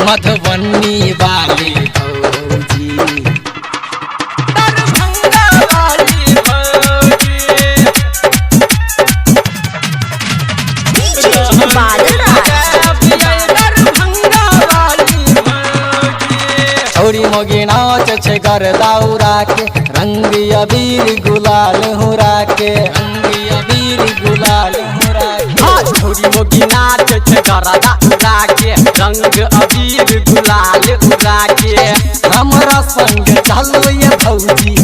मधुबनी वाली भौजी, दरभंगा वाली भौजी, दरभंगा वाली भौजी। छोरी मोगी नाच छे गरदाउरा के, रंग अबीर गुलाल हुरा के, रंग अबीर गुलाल हुरा के। हाँ छोरी मोगी नाच छे गरदाउरा के, रंग अबीर गुलाल उड़ा के। हमरा संग चलो ये भौजी,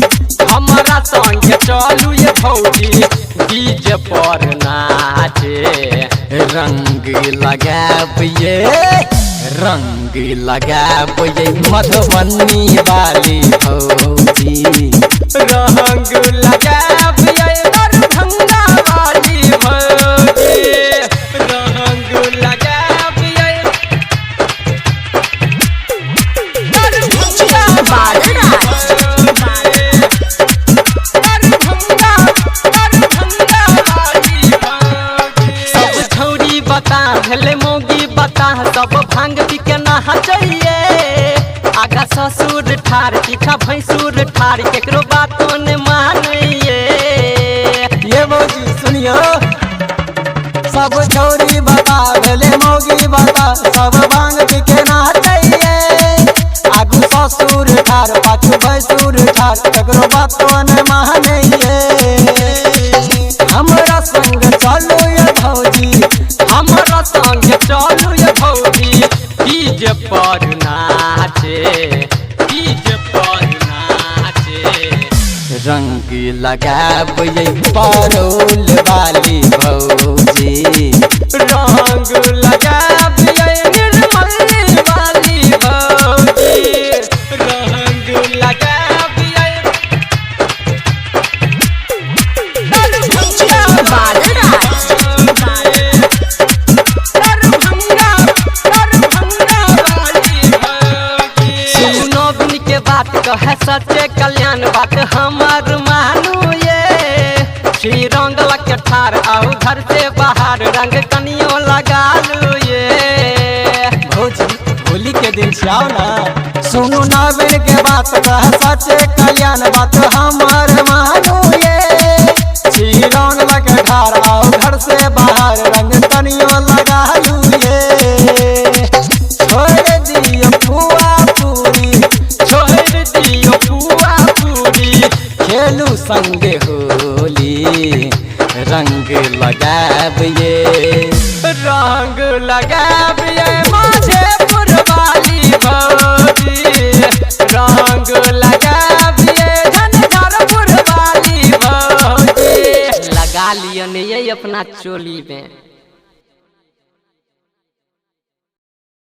हमारा संग चलू ये भौजी, डीजे पर नाचे रंग लगाब ये, रंग लगाब ये मधुबनी वाली भौजी, रंग लगाब ये दरभंगा वाली भौजी, रंग लगाब ये दरभंगा वाली भौजी, दरभंगा वाली भौजी। सब छौरी बता भेले मोगी बता, सब भांग पी के नहा चाहिए। आगा ससुर ठार पीछा भैंसुर ठार, केकरो बातों ने मानिए। ये भौजी सुनियो, सब छोरी बता भेले मोगी बता, सब भांग के ना चाहिए। आगू ससुर ठार पाछू भैंसुर ठार, ककरो बातों न मानिए। हमरा संग चलो ये भौजी, हमारा संग चलू ये भौजी, डीजे पर नाचे, डीजे पर नाचे। रंग लगाब ये परोल वाली भौजी, रंग लगाब ये निर्मल वाली भौजी, रंग लगाब ये दरभंगा वाली भौजी, दरभंगा वाली भौजी। सुनो बिन के बात कहे सच्चे कल्याण, बात हमार मानू ये। श्री रंग लगे ठार आओ घर से बाहर, रंग कनियो लगा लू ये। भौजी होली के दिन से आओ ना, सुनो नवीन के बात कह सच्चे कल्याण, बात हमार मानो ये। श्री रंग लगे ठार आओ घर से बाहर, रंग तनियो लगा लू ये। छोड़ दियो पुआ पूरी, छोड़ दियो पुआ पूरी, खेलू संगे होली, रंग लगाब ये, रंग लगाब ये माधेपुर वाली भौजी, रंग लगाब ये झंझारपुर वाली भौजी। लगा लियो ने ये अपना चोली में।